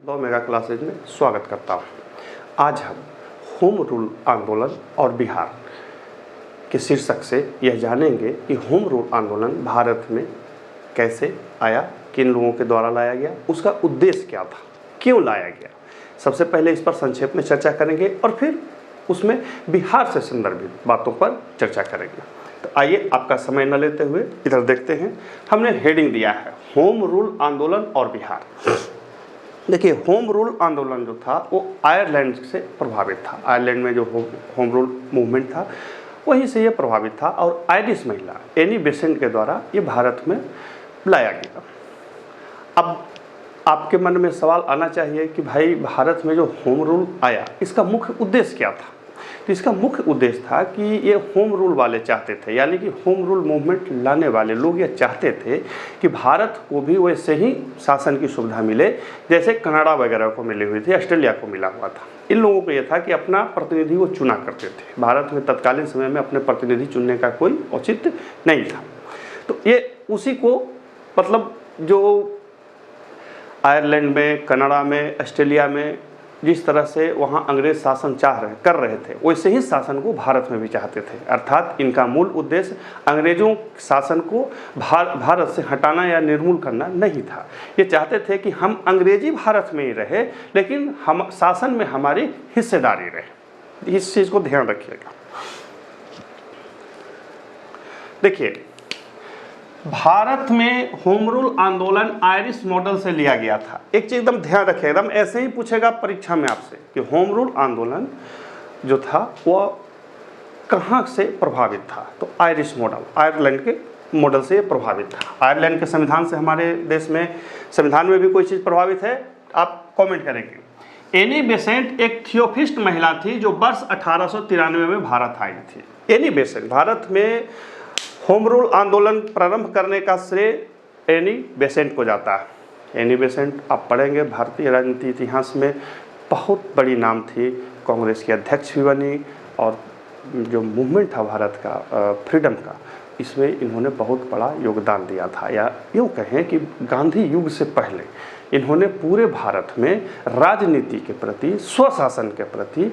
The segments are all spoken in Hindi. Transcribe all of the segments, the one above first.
दो मेगा क्लासेज में स्वागत करता हूँ। आज हम होम रूल आंदोलन और बिहार के शीर्षक से यह जानेंगे कि होम रूल आंदोलन भारत में कैसे आया, किन लोगों के द्वारा लाया गया, उसका उद्देश्य क्या था, क्यों लाया गया। सबसे पहले इस पर संक्षेप में चर्चा करेंगे और फिर उसमें बिहार से संदर्भित बातों पर चर्चा करेंगे। तो आइए आपका समय न लेते हुए इधर देखते हैं। हमने हेडिंग दिया है होम रूल आंदोलन और बिहार। देखिए, होम रूल आंदोलन जो था वो आयरलैंड से प्रभावित था। आयरलैंड में जो होम रूल मूवमेंट था वहीं से ये प्रभावित था और आयरिश महिला एनी बेसेंट के द्वारा ये भारत में लाया गया। अब आपके मन में सवाल आना चाहिए कि भाई भारत में जो होम रूल आया इसका मुख्य उद्देश्य क्या था। तो इसका मुख्य उद्देश्य था कि ये होम रूल वाले चाहते थे, यानी कि होम रूल मूवमेंट लाने वाले लोग ये चाहते थे कि भारत को भी वैसे ही शासन की सुविधा मिले जैसे कनाडा वगैरह को मिली हुई थी, ऑस्ट्रेलिया को मिला हुआ था। इन लोगों को ये था कि अपना प्रतिनिधि वो चुना करते थे। भारत में तत्कालीन समय में अपने प्रतिनिधि चुनने का कोई औचित्य नहीं था। तो ये उसी को मतलब जो आयरलैंड में, कनाडा में, ऑस्ट्रेलिया में जिस तरह से वहाँ अंग्रेज शासन कर रहे थे वैसे ही शासन को भारत में भी चाहते थे। अर्थात इनका मूल उद्देश्य अंग्रेजों शासन को भारत से हटाना या निर्मूल करना नहीं था। ये चाहते थे कि हम अंग्रेजी भारत में ही रहे लेकिन हम शासन में हमारी हिस्सेदारी रहे। इस चीज़ को ध्यान रखिएगा। देखिए, भारत में होम रूल आंदोलन आयरिश मॉडल से लिया गया था। एक चीज एकदम ध्यान रखिए, एकदम ऐसे ही पूछेगा परीक्षा में आपसे कि होम रूल आंदोलन जो था वो कहाँ से प्रभावित था। तो आयरिश मॉडल, आयरलैंड के मॉडल से प्रभावित था। आयरलैंड के संविधान से हमारे देश में संविधान में भी कोई चीज़ प्रभावित है, आप कॉमेंट करेंगे। एनी बेसेंट एक थियोफिस्ट महिला थी जो वर्ष 1893 में भारत आई थी। एनी बेसेंट भारत में होम रूल आंदोलन प्रारंभ करने का श्रेय एनी बेसेंट को जाता है। एनी बेसेंट आप पढ़ेंगे भारतीय राजनीति इतिहास में बहुत बड़ी नाम थी, कांग्रेस की अध्यक्ष भी बनी और जो मूवमेंट था भारत का फ्रीडम का, इसमें इन्होंने बहुत बड़ा योगदान दिया था। या यूँ कहें कि गांधी युग से पहले इन्होंने पूरे भारत में राजनीति के प्रति, स्वशासन के प्रति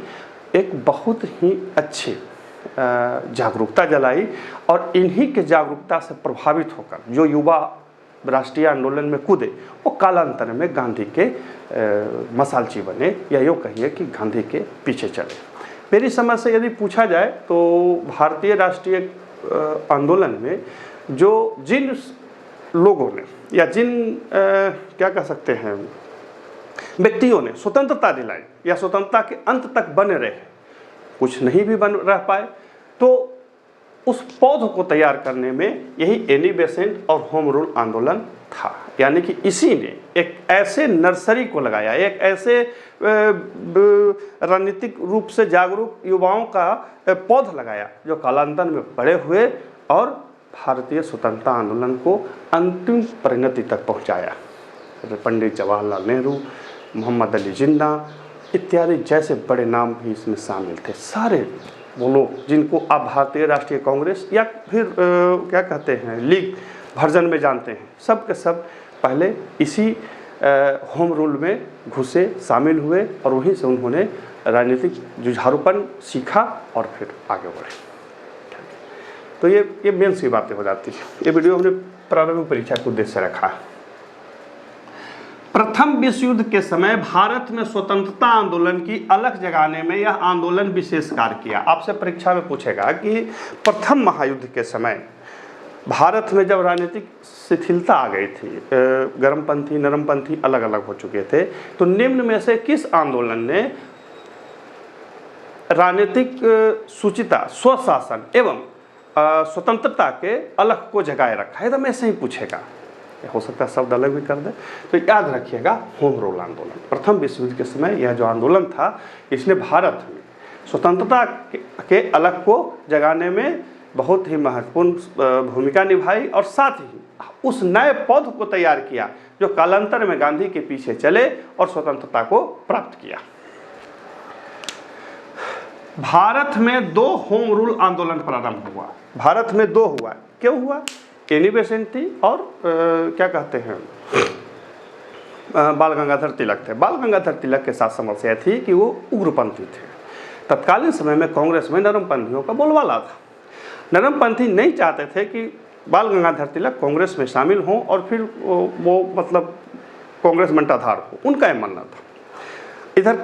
एक बहुत ही अच्छी जागरूकता जलाई और इन्हीं के जागरूकता से प्रभावित होकर जो युवा राष्ट्रीय आंदोलन में कूदे वो कालांतर में गांधी के मसालची बने, या यूँ कहिए कि गांधी के पीछे चले। मेरी समझ से यदि पूछा जाए तो भारतीय राष्ट्रीय आंदोलन में जो जिन लोगों ने या जिन क्या कह सकते हैं व्यक्तियों ने स्वतंत्रता दिलाई या स्वतंत्रता के अंत तक बने रहे, कुछ नहीं भी बन रह पाए, तो उस पौध को तैयार करने में यही एनी बेसेंट और होम रूल आंदोलन था। यानी कि इसी ने एक ऐसे नर्सरी को लगाया, एक ऐसे रणनीतिक रूप से जागरूक युवाओं का पौध लगाया जो कालांतर में बड़े हुए और भारतीय स्वतंत्रता आंदोलन को अंतिम परिणति तक पहुंचाया। पंडित जवाहरलाल नेहरू, मोहम्मद अली जिन्ना इत्यादि जैसे बड़े नाम भी इसमें शामिल थे। सारे वो लोग जिनको आप भारतीय राष्ट्रीय कांग्रेस या फिर क्या कहते हैं लीग वर्जन में जानते हैं, सब के सब पहले इसी होम रूल में घुसे, शामिल हुए और वहीं से उन्होंने राजनीतिक जुझारूपन सीखा और फिर आगे बढ़े। तो ये मेन सी बातें हो जाती हैं। ये वीडियो हमने प्रारंभिक परीक्षा के उद्देश्य से रखा है। प्रथम विश्व युद्ध के समय भारत में स्वतंत्रता आंदोलन की अलग जगाने में यह आंदोलन विशेष कार्य किया। आपसे परीक्षा में पूछेगा कि प्रथम महायुद्ध के समय भारत में जब राजनीतिक शिथिलता आ गई थी, गर्मपंथी नरमपंथी अलग अलग हो चुके थे, तो निम्न में से किस आंदोलन ने राजनीतिक शुचिता, स्वशासन एवं स्वतंत्रता के अलग को जगाए रखा है? एकदम ऐसे ही पूछेगा, हो सकता है शब्द अलग भी कर दे। तो याद रखिएगा होम रूल आंदोलन प्रथम विश्व युद्ध के समय यह जो आंदोलन था इसने भारत में स्वतंत्रता के अलग को जगाने में बहुत ही महत्वपूर्ण भूमिका निभाई और साथ ही उस नए पौध को तैयार किया जो कालांतर में गांधी के पीछे चले और स्वतंत्रता को प्राप्त किया। भारत में 2 होम रूल आंदोलन प्रारंभ हुआ। भारत में 2 हुआ। क्यों हुआ? एनी बेसेंट थी और क्या कहते हैं बाल गंगाधर तिलक थे। बाल गंगाधर तिलक के साथ समस्या थी कि वो उग्रपंथी थे। तत्कालीन समय में कांग्रेस में नरमपंथियों का बोलबाला था। नरमपंथी नहीं चाहते थे कि बाल गंगाधर तिलक कांग्रेस में शामिल हों और फिर वो मतलब कांग्रेस मंटाधार हो, उनका यह मानना था। इधर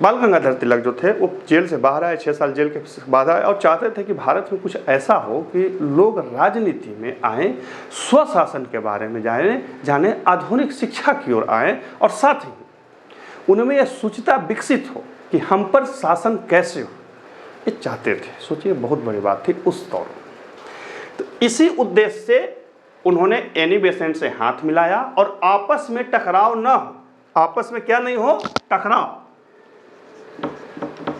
बाल गंगाधर तिलक जो थे वो जेल से बाहर आए, 6 साल जेल के बाद आए और चाहते थे कि भारत में कुछ ऐसा हो कि लोग राजनीति में आए, स्वशासन के बारे में जाने, आधुनिक शिक्षा की ओर आए और साथ ही उनमें यह सूचिता विकसित हो कि हम पर शासन कैसे हो, ये चाहते थे। सोचिए, बहुत बड़ी बात थी उस दौर में। तो इसी उद्देश्य से उन्होंने एनी बेसेंट से हाथ मिलाया और आपस में टकराव न हो, आपस में क्या नहीं हो, टकराव,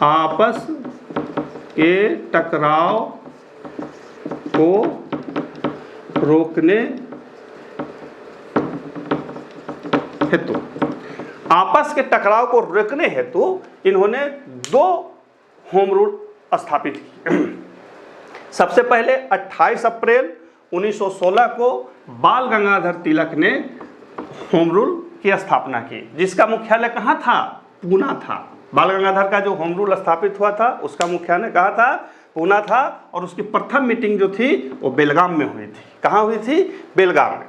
आपस के टकराव को रोकने हेतु, आपस के टकराव को रोकने हेतु इन्होंने 2 होम रूल स्थापित किए। सबसे पहले 28 अप्रैल 1916 को बाल गंगाधर तिलक ने होम रूल की स्थापना की, जिसका मुख्यालय कहाँ था, पूना था। बाल गंगाधर का जो होम रूल स्थापित हुआ था उसका मुख्यालय कहाँ था, पूना था। और उसकी प्रथम मीटिंग जो थी वो बेलगाम में हुई थी। कहाँ हुई थी, बेलगाम में।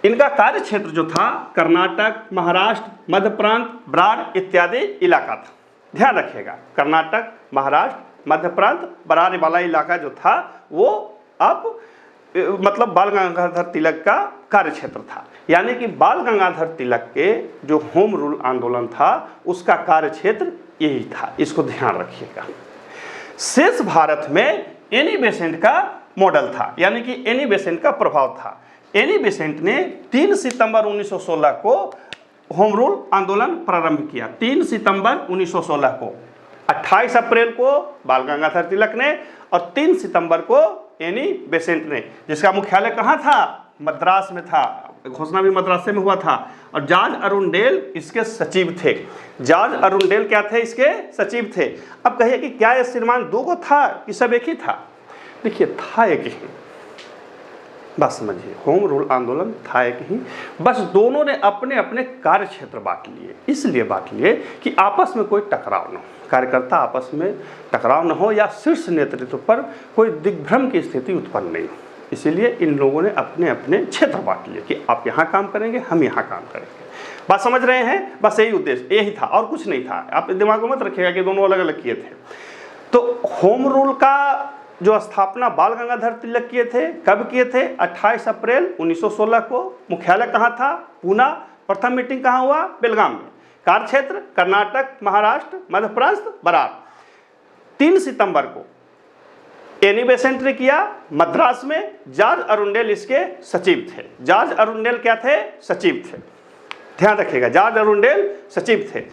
इनका कार्य क्षेत्र जो था कर्नाटक, महाराष्ट्र, मध्य प्रांत, बरार इत्यादि इलाका था। ध्यान रखिएगा, कर्नाटक, महाराष्ट्र, मध्य प्रांत, बरार वाला इलाका जो था वो अब मतलब बाल गंगाधर तिलक का कार्य क्षेत्र था। यानी कि बाल गंगाधर तिलक के जो होम रूल आंदोलन था उसका कार्य क्षेत्र यही था। इसको ध्यान रखिएगा। शेष भारत में एनी बेसेंट का मॉडल था, यानी कि एनी बेसेंट का प्रभाव था। एनी बेसेंट ने 3 सितंबर 1916 को होम रूल आंदोलन प्रारंभ किया। 3 सितंबर 1916 को, 28 अप्रैल को बाल गंगाधर तिलक ने और 3 सितंबर को एनी बेसेंट ने, जिसका मुख्यालय कहाँ था, मद्रास में था। घोषणा भी मद्रास में हुआ था। और जॉर्ज अरुंडेल इसके सचिव थे। जॉर्ज अरुंडेल क्या थे, इसके सचिव थे। अब कहिए कि क्या यह श्रीमान 2 को था कि सब एक ही था? देखिए, था एक ही, बस समझिए, होम रूल आंदोलन था एक ही, बस दोनों ने अपने अपने कार्य क्षेत्र बांट लिए। इसलिए बांट लिए कि आपस में कोई टकराव न हो, कार्यकर्ता आपस में टकराव न हो या शीर्ष नेतृत्व पर कोई दिग्भ्रम की स्थिति उत्पन्न नहीं हो। इसीलिए इन लोगों ने अपने अपने क्षेत्र बांट लिए कि आप यहाँ काम करेंगे, हम यहाँ काम करेंगे। बात समझ रहे हैं? बस यही उद्देश्य, यही था और कुछ नहीं था। आप दिमाग में मत रखिएगा कि दोनों अलग अलग किए थे। तो होम रूल का जो स्थापना बाल गंगाधर तिलक किए थे, कब किए थे? 28 अप्रैल 1916 को। मुख्यालय कहाँ था? पूना। प्रथम मीटिंग कहाँ हुआ? बेलगाम में। कार्य क्षेत्र कर्नाटक, महाराष्ट्र, मध्य प्रदेश, बरार। 3 सितंबर को एनी बेसेंट ने किया मद्रास में। जॉर्ज अरुंडेल इसके सचिव थे। जॉर्ज अरुंडेल क्या थे? सचिव थे। ध्यान रखिएगा, जॉर्ज अरुंडेल सचिव थे।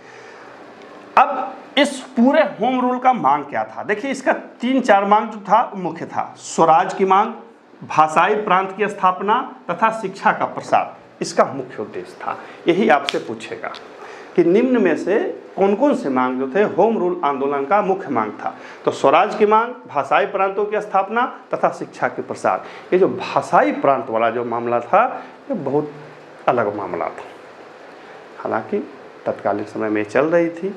अब इस पूरे होम रूल का मांग क्या था? देखिए, इसका 3-4 मांग जो था मुख्य था। स्वराज की मांग, भाषाई प्रांत की स्थापना तथा शिक्षा का प्रसार, इसका मुख्य उद्देश्य था। यही आपसे पूछेगा कि निम्न में से कौन कौन से मांग जो थे होम रूल आंदोलन का मुख्य मांग था? तो स्वराज की मांग, भाषाई प्रांतों की स्थापना तथा शिक्षा के प्रसार। ये जो भाषाई प्रांत वाला जो मामला था ये बहुत अलग मामला था। हालांकि तत्कालीन समय में चल रही थी,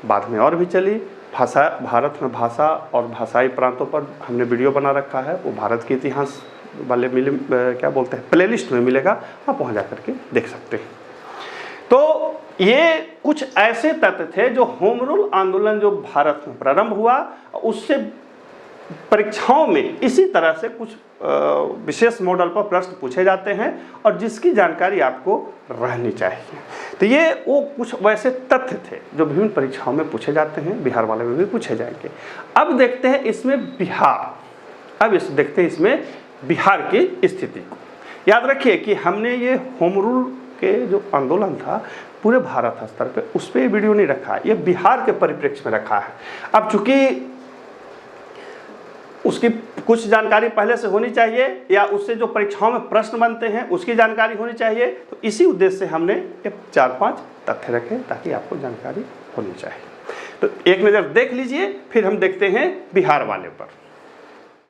बाद में और भी चली। भाषा, भारत में भाषा और भाषाई प्रांतों पर हमने वीडियो बना रखा है, वो भारत के इतिहास वाले क्या बोलते हैं, प्लेलिस्ट में मिलेगा, आप वहाँ जा करके देख सकते हैं। तो ये कुछ ऐसे तथ्य थे जो होम रूल आंदोलन जो भारत में प्रारंभ हुआ, उससे परीक्षाओं में इसी तरह से कुछ विशेष मॉडल पर प्रश्न पूछे जाते हैं और जिसकी जानकारी आपको रहनी चाहिए। तो ये वो कुछ वैसे तथ्य थे जो विभिन्न परीक्षाओं में पूछे जाते हैं, बिहार वाले में भी पूछे जाएंगे। अब देखते हैं इसमें बिहार, देखते हैं इसमें बिहार की स्थिति को। याद रखिए कि हमने ये होम रूल के जो आंदोलन था पूरे भारत स्तर पे, उस पर वीडियो नहीं रखा है, ये बिहार के परिप्रेक्ष्य में रखा है। अब चूंकि उसकी कुछ जानकारी पहले से होनी चाहिए या उससे जो परीक्षाओं में प्रश्न बनते हैं उसकी जानकारी होनी चाहिए, तो इसी उद्देश्य से हमने ये 4-5 तथ्य रखे ताकि आपको जानकारी होनी चाहिए। तो एक नज़र देख लीजिए, फिर हम देखते हैं बिहार वाले पर।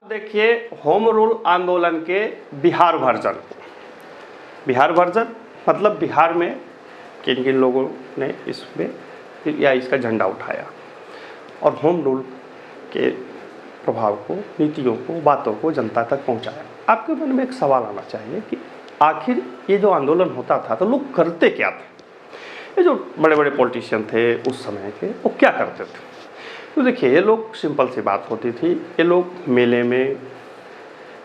देखिए होम रूल आंदोलन के बिहार वर्जन। बिहार वर्जन मतलब बिहार में किन किन लोगों ने इसमें या इसका झंडा उठाया और होम रूल के प्रभाव को, नीतियों को, बातों को जनता तक पहुंचाया। आपके मन में एक सवाल आना चाहिए कि आखिर ये जो आंदोलन होता था तो लोग करते क्या थे? ये जो बड़े बड़े पॉलिटिशियन थे उस समय के, वो क्या करते थे? तो देखिए, ये लोग, सिंपल सी बात होती थी, ये लोग मेले में,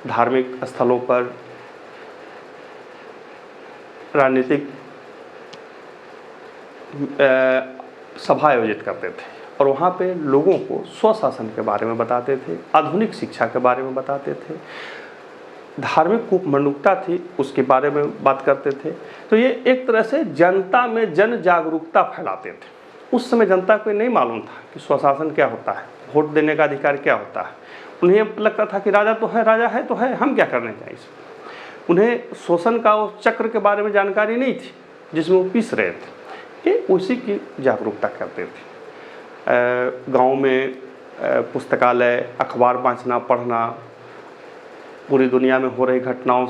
धार्मिक स्थलों पर, राजनीतिक सभा आयोजित करते थे और वहाँ पे लोगों को स्वशासन के बारे में बताते थे, आधुनिक शिक्षा के बारे में बताते थे, धार्मिक कूपमंडूकता थी उसके बारे में बात करते थे। तो ये एक तरह से जनता में जन जागरूकता फैलाते थे। उस समय जनता को नहीं मालूम था कि स्वशासन क्या होता है, वोट देने का अधिकार क्या होता है। उन्हें लगता था कि राजा तो है, राजा है तो है, हम क्या करने जाए इसमें। उन्हें शोषण का उस चक्र के बारे में जानकारी नहीं थी जिसमें वो पीस रहे थे। ये उसी की जागरूकता करते थे। गांव में पुस्तकालय, अखबार बाँचना, पढ़ना, पूरी दुनिया में हो रही घटनाओं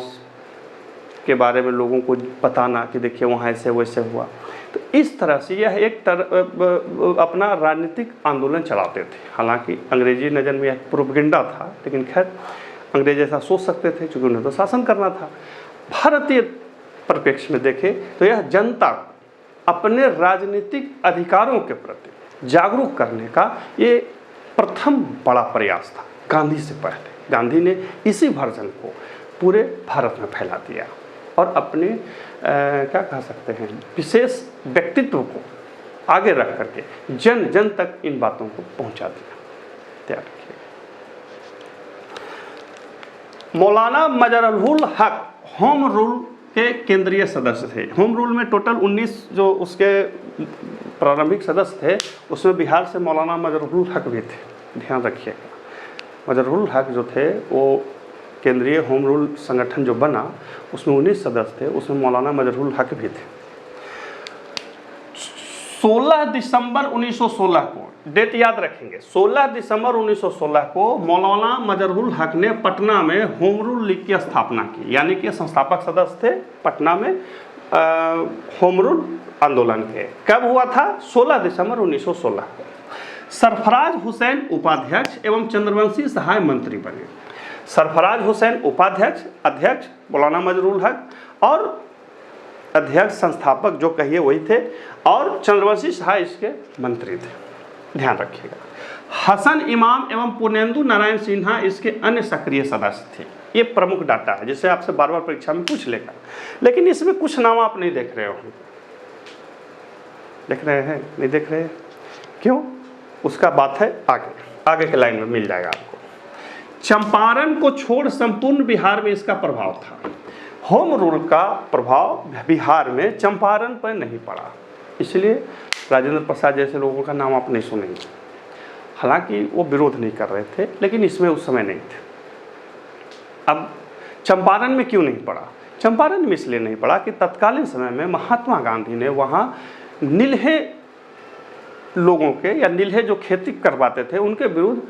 के बारे में लोगों को बताना कि देखिए वहाँ ऐसे वैसे हुआ। तो इस तरह से यह एक अपना राजनीतिक आंदोलन चलाते थे। हालांकि अंग्रेजी नज़र में यह प्रोपेगेंडा था, लेकिन खैर अंग्रेज ऐसा सोच सकते थे क्योंकि उन्हें तो शासन करना था। भारतीय परिप्रेक्ष्य में देखें तो यह जनता को अपने राजनीतिक अधिकारों के प्रति जागरूक करने का ये प्रथम बड़ा प्रयास था गांधी से पहले। गांधी ने इसी वर्जन को पूरे भारत में फैला दिया और अपने क्या कह सकते हैं, विशेष व्यक्तित्व को आगे रख करके जन जन तक इन बातों को पहुंचा दिया। तैयार रखिए। मौलाना मजरुल हक होम रूल के केंद्रीय सदस्य थे। होम रूल में टोटल 19 जो उसके प्रारंभिक सदस्य थे, उसमें बिहार से मौलाना मजरुल हक भी थे। ध्यान रखिएगा, मजरुल हक जो थे वो केंद्रीय होम रूल संगठन जो बना उसमें 19 सदस्य थे, उसमें मौलाना मजरुल हक भी थे। 16 दिसंबर 1916 को, डेट याद रखेंगे, 16 दिसंबर 1916 को मौलाना मजरुल हक ने पटना में होम रूल लीग की स्थापना की। यानी कि संस्थापक सदस्य थे पटना में होम रूल आंदोलन के। कब हुआ था? 16 दिसंबर 1916 को। सरफराज हुसैन उपाध्यक्ष एवं चंद्रवंशी सहाय मंत्री बने। सरफराज हुसैन उपाध्यक्ष, अध्यक्ष मौलाना मजरुल हक और अध्यक्ष संस्थापक जो कहिए वही थे, और चंद्रवंशी सहाय इसके मंत्री थे। ध्यान रखिएगा। हसन इमाम एवं पूर्णेंदु नारायण सिन्हा इसके अन्य सक्रिय सदस्य थे। ये प्रमुख डाटा है जिसे आपसे बार बार परीक्षा में पूछ लेगा, लेकिन इसमें कुछ नाम आप नहीं देख रहे हो। देख रहे हैं? नहीं देख रहे हैं? क्यों? उसका बात है आगे के लाइन में मिल जाएगा आपको। चंपारण को छोड़ संपूर्ण बिहार में इसका प्रभाव था। होम रूल का प्रभाव बिहार में चंपारण पर नहीं पड़ा, इसलिए राजेंद्र प्रसाद जैसे लोगों का नाम आप नहीं सुनेंगे। हालांकि वो विरोध नहीं कर रहे थे, लेकिन इसमें उस समय नहीं थे। अब चंपारण में क्यों नहीं पड़ा? चंपारण में इसलिए नहीं पड़ा कि तत्कालीन समय में महात्मा गांधी ने वहाँ नील्हे लोगों के या नील्हे जो खेती करवाते थे उनके विरुद्ध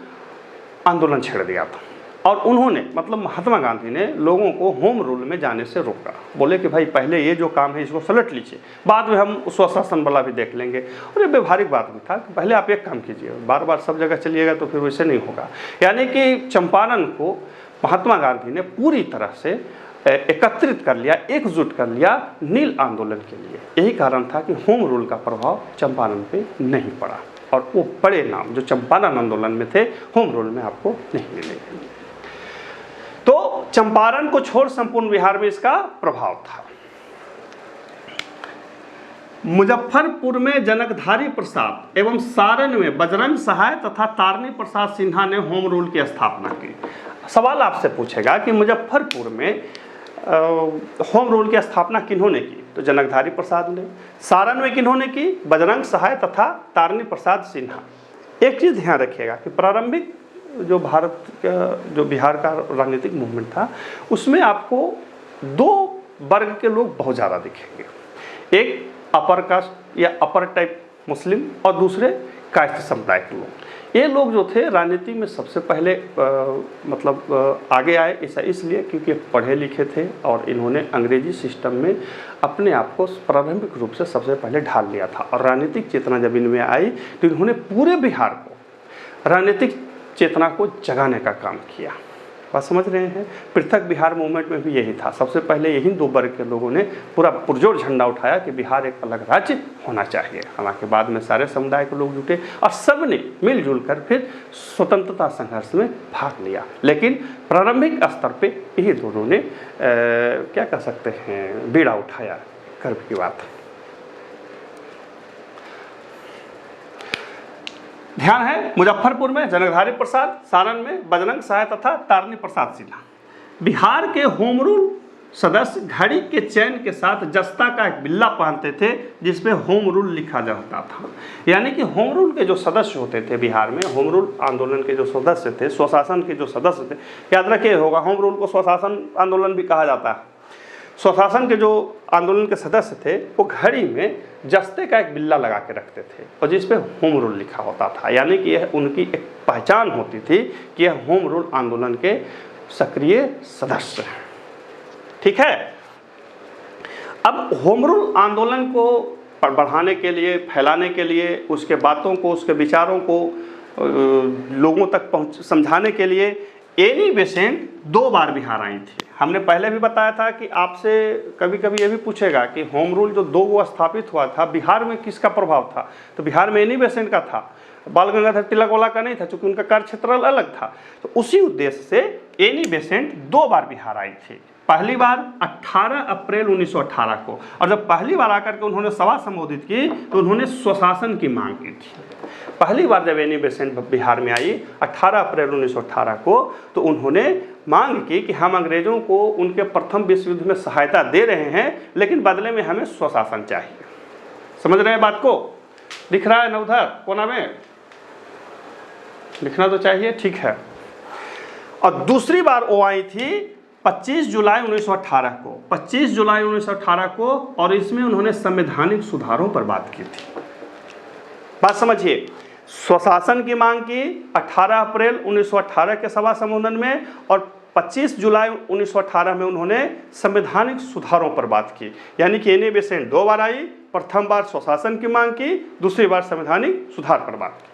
आंदोलन छेड़ दिया था। और उन्होंने, मतलब महात्मा गांधी ने लोगों को होम रूल में जाने से रोका। बोले कि भाई पहले ये जो काम है इसको सलट लीजिए, बाद में हम स्वशासन वाला भी देख लेंगे। और ये व्यवहारिक बात भी था कि पहले आप एक काम कीजिए, बार बार सब जगह चलिएगा तो फिर वैसे नहीं होगा। यानी कि चंपारण को महात्मा गांधी ने पूरी तरह से एकत्रित कर लिया, एकजुट कर लिया नील आंदोलन के लिए। यही कारण था कि होम रूल का प्रभाव चंपारण पे नहीं पड़ा, और वो बड़े नाम जो चंपारण आंदोलन में थे होम रूल में आपको नहीं मिलेंगे। तो चंपारण को छोड़ संपूर्ण बिहार में इसका प्रभाव था। मुजफ्फरपुर में जनकधारी प्रसाद एवं सारण में बजरंग सहाय तथा तारणी प्रसाद सिन्हा ने होम रूल की स्थापना की। सवाल आपसे पूछेगा कि मुजफ्फरपुर में होम रूल की स्थापना किन्होंने की? तो जनकधारी प्रसाद ने। सारण में किन्होंने की? बजरंग सहाय तथा तारणी प्रसाद सिन्हा। एक चीज़ ध्यान रखिएगा कि प्रारंभिक जो भारत का, जो बिहार का राजनीतिक मूवमेंट था, उसमें आपको दो वर्ग के लोग बहुत ज़्यादा दिखेंगे। एक अपर कास्ट या अपर टाइप मुस्लिम, और दूसरे कायस्थ समुदाय के लोग। ये लोग जो थे राजनीति में सबसे पहले आगे आए, ऐसा इसलिए क्योंकि पढ़े लिखे थे और इन्होंने अंग्रेजी सिस्टम में अपने आप को प्रारंभिक रूप से सबसे पहले ढाल लिया था। और राजनीतिक चेतना जब इनमें आई तो इन्होंने पूरे बिहार को राजनीतिक चेतना को जगाने का काम किया। बात समझ रहे हैं? पृथक बिहार मूवमेंट में भी यही था। सबसे पहले यही दो वर्ग के लोगों ने पूरा पुरजोर झंडा उठाया कि बिहार एक अलग राज्य होना चाहिए। हालांकि बाद में सारे समुदाय के लोग जुटे और सब ने मिलजुल कर फिर स्वतंत्रता संघर्ष में भाग लिया। लेकिन प्रारंभिक स्तर पे यही दोनों ने क्या कह सकते हैं, बीड़ा उठाया। गर्व की बात। ध्यान है, मुजफ्फरपुर में जनकधारी प्रसाद, सारण में बजरंग सहाय तथा तारणी प्रसाद सिन्हा। बिहार के होम रूल सदस्य घड़ी के चैन के साथ जस्ता का एक बिल्ला पहनते थे जिसपे होम रूल लिखा जाता था। यानी कि होम रूल के जो सदस्य होते थे बिहार में, होम रूल आंदोलन के जो सदस्य थे, स्वशासन के जो सदस्य थे, याद रखिए होगा होम रूल को स्वशासन आंदोलन भी कहा जाता है। स्वशासन के जो आंदोलन के सदस्य थे वो घड़ी में जस्ते का एक बिल्ला लगा के रखते थे और जिस पे होम रूल लिखा होता था। यानी कि यह उनकी एक पहचान होती थी कि यह होम रूल आंदोलन के सक्रिय सदस्य हैं। ठीक है। अब होम रूल आंदोलन को बढ़ाने के लिए, फैलाने के लिए, उसके बातों को, उसके विचारों को लोगों तक समझाने के लिए एनी बेसेंट 2 बार बिहार आई थी। हमने पहले भी बताया था कि आपसे कभी कभी ये भी पूछेगा कि होम रूल जो 2 स्थापित हुआ था बिहार में किसका प्रभाव था, तो बिहार में एनी बेसेंट का था, बाल गंगाधर तिलक वाला का नहीं था, चूंकि उनका कार्यक्षेत्र अलग था। तो उसी उद्देश्य से एनी बेसेंट 2 बार बिहार आई थी। पहली बार 18 अप्रैल 1918 को, और जब पहली बार आकर के उन्होंने सभा संबोधित की तो उन्होंने स्वशासन की मांग की थी। पहली बार जब एनी बेसेंट बिहार में आई 18 अप्रैल 1918 को, तो उन्होंने मांग की कि हम अंग्रेजों को उनके प्रथम विश्व युद्ध में सहायता दे रहे हैं, लेकिन बदले में हमें स्वशासन चाहिए। समझ रहे हैं बात को? लिख रहा है ना उधर कोना में? लिखना तो चाहिए, ठीक है। और दूसरी बार वो आई थी 25 जुलाई 1918 को, 25 जुलाई 1918 को, और इसमें उन्होंने संवैधानिक सुधारों पर बात की थी। बात समझिए, स्वशासन की मांग की 18 अप्रैल 1918 के सभा संबोधन में, और 25 जुलाई 1918 में उन्होंने संवैधानिक सुधारों पर बात की। यानी कि एनी बेसेंट 2 बार आई, प्रथम बार स्वशासन की मांग की, दूसरी बार संवैधानिक सुधार पर बात की।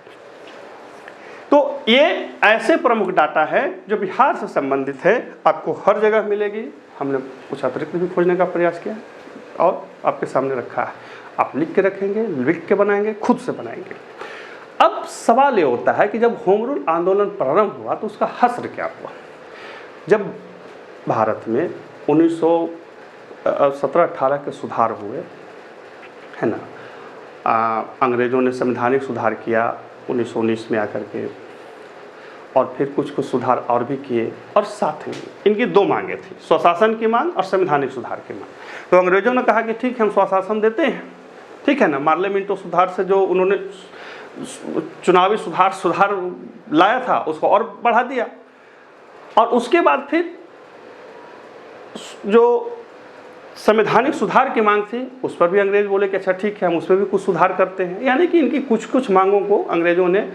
तो ये ऐसे प्रमुख डाटा है जो बिहार से संबंधित है, आपको हर जगह मिलेगी। हमने कुछ अतिरिक्त भी खोजने का प्रयास किया और आपके सामने रखा है। आप लिख के रखेंगे, लिख के बनाएंगे, खुद से बनाएंगे। अब सवाल ये होता है कि जब होम रूल आंदोलन प्रारंभ हुआ तो उसका हश्र क्या हुआ? जब भारत में 1917-18 के सुधार हुए, है ना, अंग्रेज़ों ने संवैधानिक सुधार किया 1919 में आकर के, और फिर कुछ सुधार और भी किए, और साथ में इनकी 2 मांगे थी, स्वशासन की मांग और संवैधानिक सुधार की मांग। तो अंग्रेज़ों ने कहा कि ठीक है, हम स्वशासन देते हैं, ठीक है ना। मार्लियामेंटो सुधार से जो उन्होंने चुनावी सुधार लाया था उसको और बढ़ा दिया, और उसके बाद फिर जो संवैधानिक सुधार की मांग थी उस पर भी अंग्रेज बोले कि अच्छा ठीक है, हम उसमें भी कुछ सुधार करते हैं। यानी कि इनकी कुछ कुछ मांगों को अंग्रेज़ों ने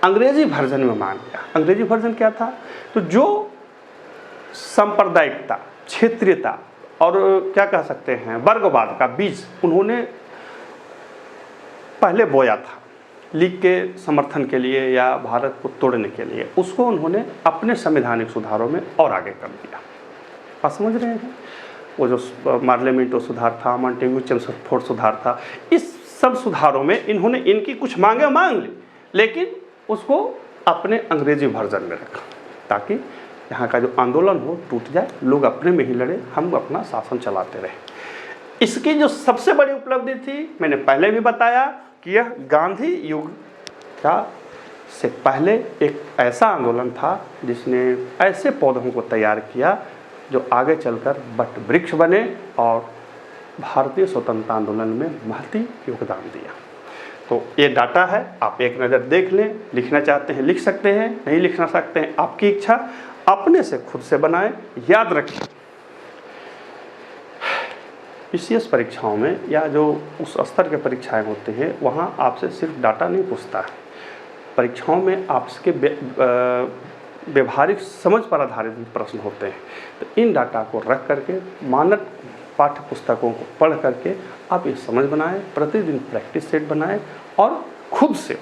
अंग्रेजी वर्जन में मान लिया। अंग्रेजी वर्जन क्या था? तो जो सांप्रदायिकता, क्षेत्रीयता और क्या कह सकते हैं वर्गवाद का बीज उन्होंने पहले बोया था लीग के समर्थन के लिए या भारत को तोड़ने के लिए, उसको उन्होंने अपने संवैधानिक सुधारों में और आगे कर दिया। आप समझ रहे हैं? वो जो मार्लियामेंटो सुधार था, मॉन्टेग्यू चेम्सफोर्ड सुधार था, इस सब सुधारों में इन्होंने इनकी कुछ मांगे मांग ली, लेकिन उसको अपने अंग्रेजी वर्जन में रखा ताकि यहाँ का जो आंदोलन हो टूट जाए, लोग अपने में ही लड़े, हम अपना शासन चलाते रहे। इसकी जो सबसे बड़ी उपलब्धि थी, मैंने पहले भी बताया कि यह गांधी युग का से पहले एक ऐसा आंदोलन था जिसने ऐसे पौधों को तैयार किया जो आगे चलकर वट वृक्ष बने और भारतीय स्वतंत्रता आंदोलन में महती योगदान दिया। तो ये डाटा है, आप एक नज़र देख लें। लिखना चाहते हैं लिख सकते हैं, नहीं लिखना सकते हैं आपकी इच्छा, अपने से खुद से बनाएं। याद रखें पीसीएस परीक्षाओं में या जो उस स्तर के परीक्षाएं होते हैं वहाँ आपसे सिर्फ डाटा नहीं पूछता है, परीक्षाओं में आपके व्यवहारिक समझ पर आधारित भी प्रश्न होते हैं। तो इन डाटा को रख करके मानक पाठ्य पुस्तकों को पढ़ करके आप ये समझ बनाएं, प्रतिदिन प्रैक्टिस सेट बनाएं और खुद से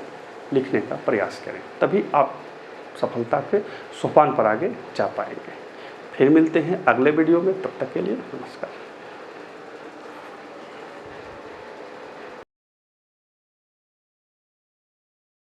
लिखने का प्रयास करें, तभी आप सफलता के सोपान पर आगे जा पाएंगे। फिर मिलते हैं अगले वीडियो में, तब तक के लिए नमस्कार।